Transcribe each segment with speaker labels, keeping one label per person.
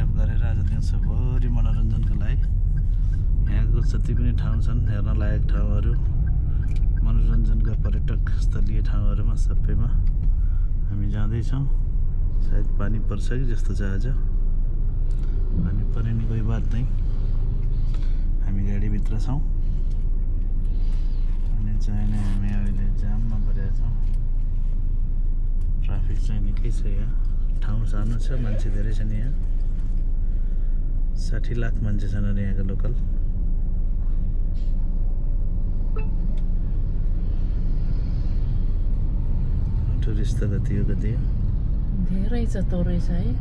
Speaker 1: Kidnap गरेर आज दिउँसोभरि मनोरञ्जनको लागि यहाँको जति पनि ठाउँ छन् हेर्न लायक ठाउँहरू मनोरञ्जनका पर्यटक स्थलीय ठाउँहरूमा सबैमा हामी जाँदैछौँ। सायद पानी पर्छ कि जस्तो छ आज। पानी परे नि कोही बात नै, हामी गाडीभित्र छौँ अनि चाहिँ हामी अहिले जाममा परेका छौँ। ट्राफिक चाहिँ निकै छ यहाँ, ठाउँ सानो छ, मान्छे धेरै छन् यहाँ। 60 लाख मान्छे छन् अरे यहाँका लोकल। टुरिस्ट त कति हो
Speaker 2: धेरै छ तोरै छ है।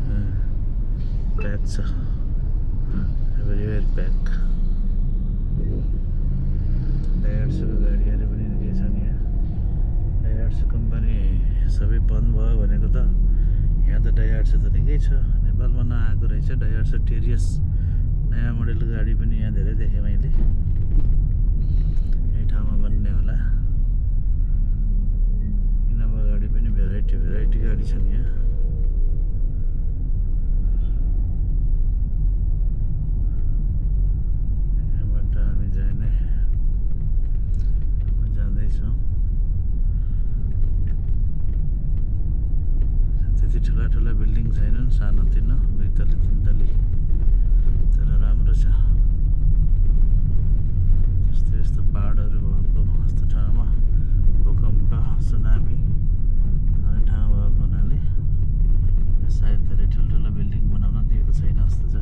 Speaker 1: प्याक छ, एभ्रिवेयर प्याक। डायर्सको गाडीहरू पनि निकै छन् यहाँ। डायर्स कम्पनी सबै बन्द भयो भनेको त यहाँ त डायर्स त निकै छ। नेपालमा नआएको रहेछ डायर्स टेरियस नयाँ मोडलको गाडी पनि यहाँ धेरै देखेँ मैले। यही ठाउँमा बन्ने होला। इनोभा गाडी पनि भेराइटी गाडी छन् यहाँ। यहाँबाट हामी जाँदैछौँ। त्यति ठुला बिल्डिङ छैनन्, सानोतिनो 2 तल्ली 3 तल्ली, तर राम्रो छ। यस्तो पहाडहरू भएको यस्तो ठाउँमा भूकम्प सुनामी हुने ठाउँ भएको हुनाले सायद धेरै ठुल्ठुलो बिल्डिङ बनाउन दिएको छैन जस्तो छ।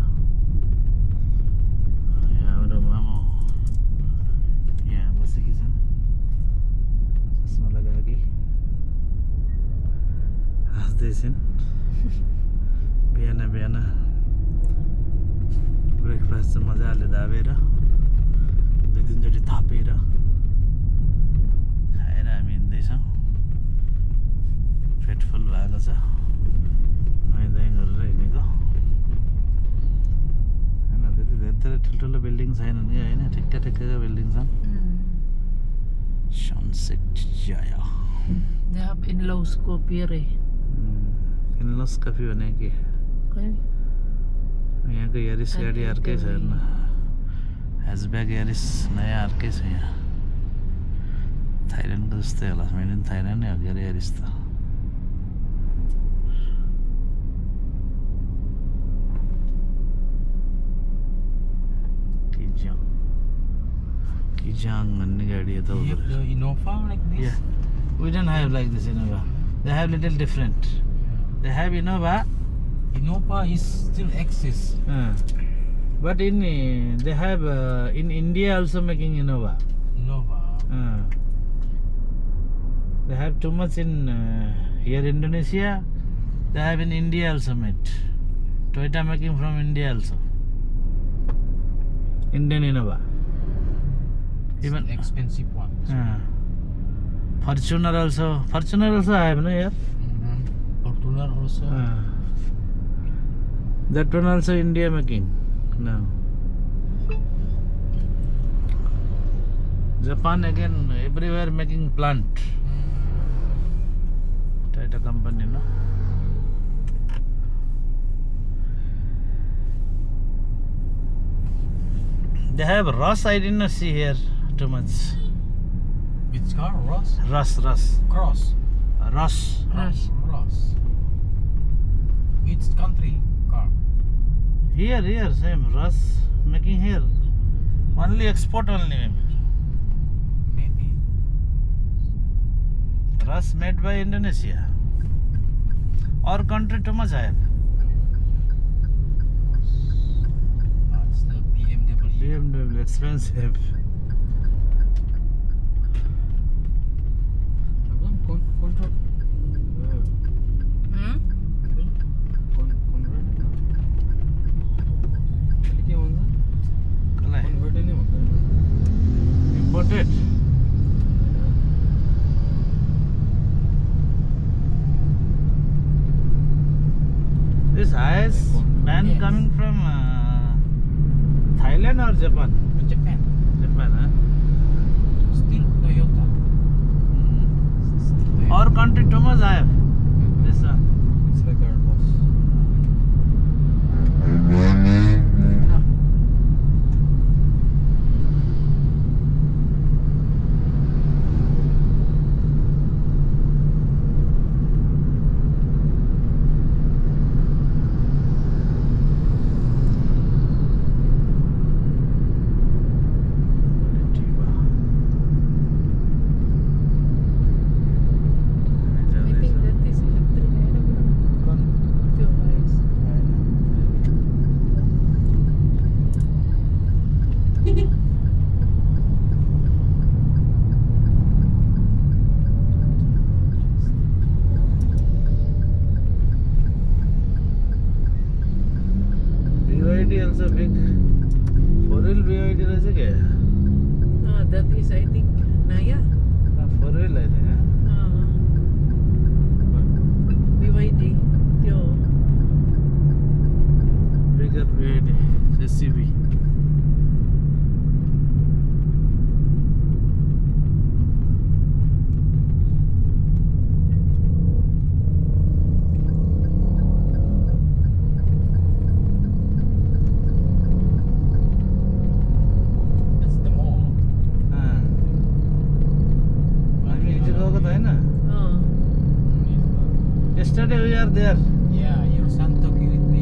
Speaker 1: यहाँ हाम्रो मामु यहाँ बसेकी छन्, चस्मा लगाएकी हाँस्दैछन्। बिहान ब्रेकफास्ट चाहिँ मजाले दाबेर 2-3 चोटि थपेर खाएर हामी हिँड्दैछौँ। पेट फुल भएको छ, नुहाइधुवाइ गरेर हिँडेको होइन। त्यति धेरै ठुल्ठुलो बिल्डिङ छैन नि होइन, ठिक्का बिल्डिङ छन्। सनसेट जाया
Speaker 2: यहाँ इन-लॉज को पियरे
Speaker 1: इन-लॉज कफी भने के यहाँको यारिस गाडी अर्कै छ हेर्नु। ह्याचब्याक यारिस नयाँ अर्कै छ यहाँ। थाइल्यान्डको जस्तै होला, मेड इन थाइल्यान्ड नै हो के अरे यारिस त। Kijang भन्ने गाडी हो त।
Speaker 3: Innova like this?
Speaker 1: Yeah, we don't have like this Innova. They have little different. They have Innova.
Speaker 3: Innova is still exists.
Speaker 1: But in they have in India also making Innova.
Speaker 3: Innova.
Speaker 1: They have too much in here Indonesia. They have in India also made. Toyota making from India also. Indian Innova. Even
Speaker 3: expensive one.
Speaker 1: Fortuner also I have no here.
Speaker 3: Fortuner also.
Speaker 1: That one also India making now. Japan again everywhere making plant. Toyota company no. They have Ross, I did not see here too much.
Speaker 3: Which car? Ross?
Speaker 1: Ross.
Speaker 3: Cross.
Speaker 1: Ross.
Speaker 3: Which country car?
Speaker 1: Here, same. Ross making here. Only export only.
Speaker 3: Maybe.
Speaker 1: Ross made by Indonesia. Our country too much I have.
Speaker 3: That's the
Speaker 1: BMW expensive. Imported. This highest man coming from Thailand or Japan?
Speaker 3: Japan.
Speaker 1: Japan, huh?
Speaker 3: Still Toyota.
Speaker 1: Our country too much I have. This one.
Speaker 3: It's like our boss.
Speaker 1: BYD also big. For real BYD रहेछ क्या?
Speaker 2: That is, I think, Naya.
Speaker 1: For real I think.
Speaker 2: BYD. Yo.
Speaker 1: Bigger BYD SUV.
Speaker 3: That's the mall.
Speaker 1: हामी हिजो गएको त होइन? Yesterday we are there.
Speaker 3: Yeah, your son took you with me.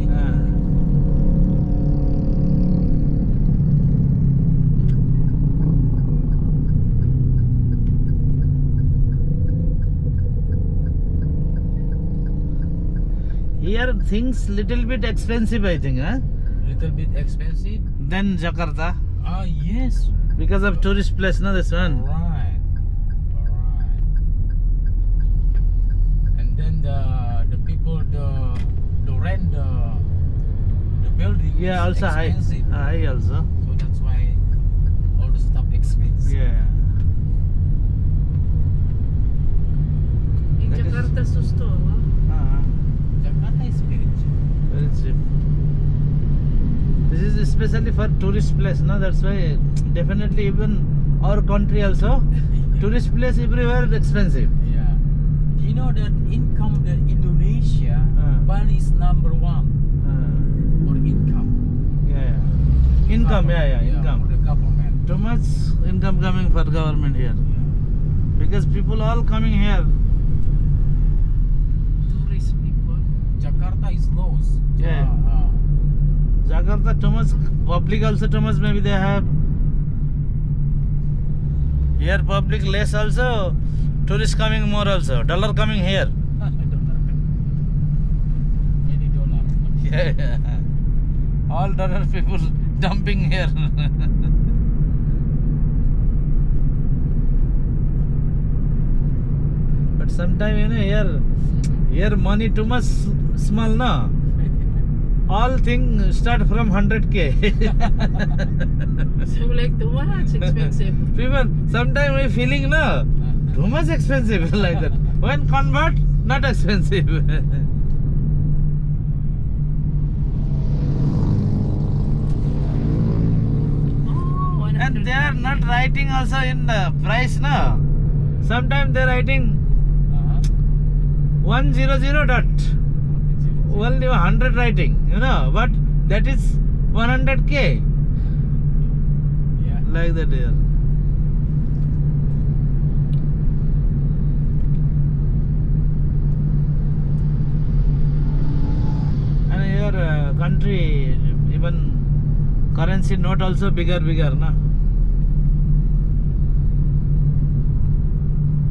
Speaker 1: Here things little bit expensive I think, huh?
Speaker 3: Little bit expensive.
Speaker 1: Than Jakarta
Speaker 3: Ah, yes.
Speaker 1: because of tourist place, no this one.
Speaker 3: Alright. And then the people the rent the building
Speaker 1: Yeah,
Speaker 3: is
Speaker 1: also high.
Speaker 3: expensive.
Speaker 1: High also.
Speaker 3: So that's why all the stuff expensive.
Speaker 1: Yeah.
Speaker 2: In
Speaker 1: That is-
Speaker 2: Jakarta, susto.
Speaker 3: Jakarta is very cheap.
Speaker 1: Very cheap. This is especially for tourist place, no? That's why definitely even our country also tourist place everywhere expensive.
Speaker 3: Yeah. Do you know that income that Indonesia, Bali is number 1 for income.
Speaker 1: Yeah. Income, yeah, income.
Speaker 3: For the government.
Speaker 1: Too much income coming for government here because people all coming here.
Speaker 2: Tourist people.
Speaker 3: Jakarta is low.
Speaker 1: Yeah. Jakarta too much public also too much maybe they have. Here public less also, tourist coming more also, dollar coming here.
Speaker 3: Any dollar.
Speaker 1: Yeah. All dollar people dumping here. But sometime here money too much small no. All thing start from 100k.
Speaker 2: So like too much expensive.
Speaker 1: People sometimes we feeling no too much expensive like that. When convert not expensive.
Speaker 2: Oh,
Speaker 1: And they are not writing also in the price no. Sometimes they are writing 100 dot. Only 100 writing, but that is 100k.
Speaker 3: Yeah.
Speaker 1: Like that here. And here country even currency note also bigger, na.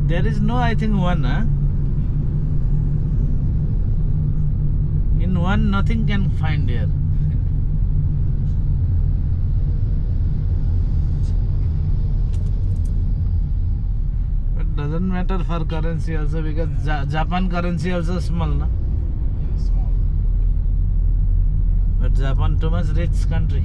Speaker 1: There is no I think one, huh? In one nothing can find here. But doesn't matter for currency also because Japan currency also small, na?
Speaker 3: Yeah, small.
Speaker 1: But Japan too much rich country.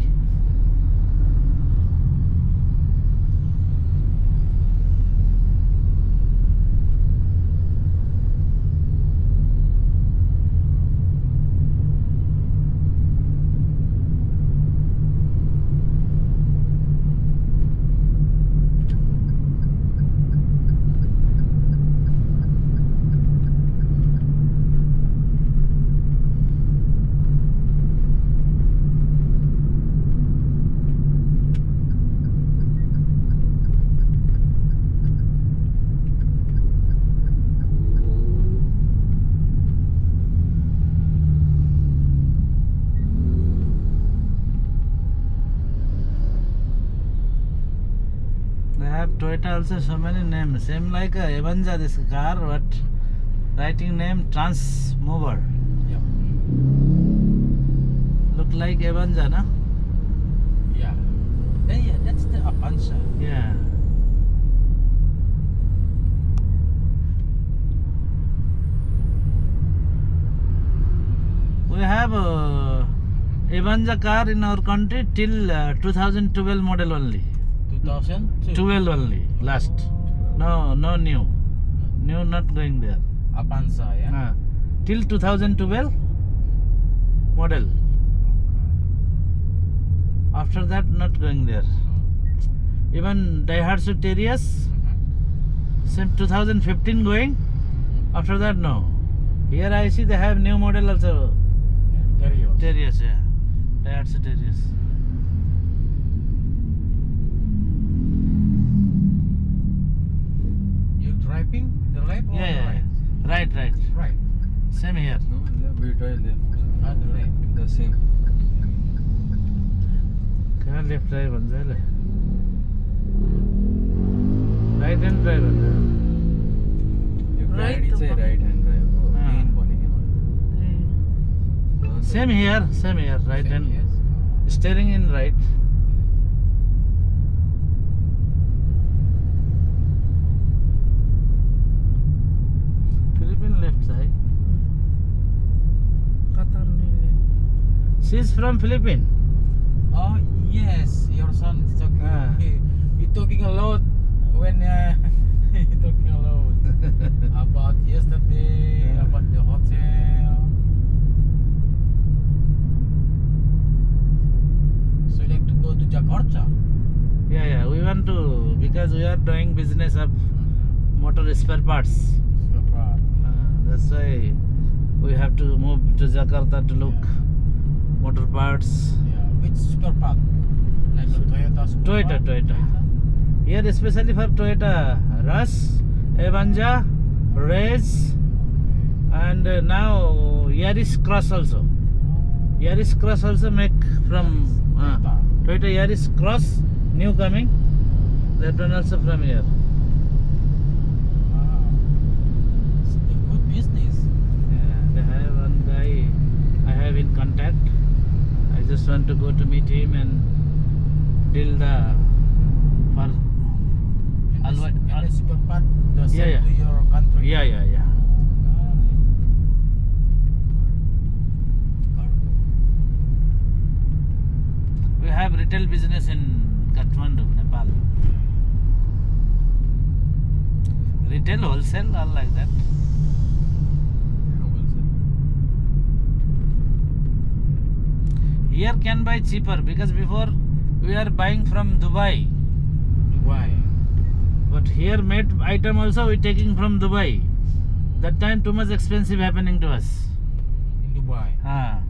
Speaker 1: Toyota also so many names. Same like Avanza, this car, but writing name Transmover.
Speaker 3: Yep.
Speaker 1: Look like Avanza, na?
Speaker 3: Yeah. Yeah, that's the Avanza.
Speaker 1: Yeah. We have Evanza car in our country till 2012 model only.
Speaker 3: 2002.
Speaker 1: 12 only, last. No new. New not going there.
Speaker 3: Avanza, yeah.
Speaker 1: Till 2012 model. After that, not going there. Even Daihatsu Terios, same 2015 going. After that, no. Here I see they have new model also.
Speaker 3: Terios.
Speaker 1: Terios, yeah. Daihatsu Terios.
Speaker 3: You driving the left or
Speaker 1: Yeah,
Speaker 3: the right?
Speaker 1: Right.
Speaker 3: Right.
Speaker 1: Same here.
Speaker 4: No, left, we try left.
Speaker 3: The left.
Speaker 4: The same.
Speaker 1: कहाँ left drive भन्छ अहिले right hand drive भन्छ
Speaker 4: यो
Speaker 2: Right
Speaker 4: गाडी
Speaker 2: to
Speaker 4: चाहिँ
Speaker 2: go.
Speaker 4: Right hand drive हो
Speaker 1: Ah.
Speaker 4: Main भनेकै मैले
Speaker 1: same here right hand
Speaker 3: Yes.
Speaker 1: Steering in right Philippine left छ है
Speaker 2: Qatar नहीं
Speaker 1: she is from Philippine
Speaker 3: Oh yes, your son is talking.
Speaker 1: Ah.
Speaker 3: He talking a lot when he talking a lot about yesterday,
Speaker 1: Ah.
Speaker 3: about the hotel. So you like to go to Jakarta?
Speaker 1: Yeah, we want to because we are doing business of motor spare parts. That's why we have to move to Jakarta to look motor parts.
Speaker 3: Yeah. Which super park? Like a Toyota super
Speaker 1: Toyota,
Speaker 3: park?
Speaker 1: Toyota. Here especially for Toyota Rush, Avanza, Race, and now Yaris Cross also. Yaris Cross also make from Toyota Yaris Cross, new coming. That one also from here.
Speaker 3: Wow. It's a good business.
Speaker 1: Yeah, they have one guy I have in contact. I just want to go to meet him and deal the for
Speaker 3: And
Speaker 1: Alwa-
Speaker 3: the super park, the same
Speaker 1: Yeah.
Speaker 3: to your country.
Speaker 1: yeah. We have retail business in Kathmandu, Nepal. Retail, wholesale, all like that. Here can buy cheaper because before we are buying from Dubai.
Speaker 3: Dubai.
Speaker 1: But here made item also we taking from Dubai. That time too much expensive happening to us.
Speaker 3: In Dubai.
Speaker 1: Ah.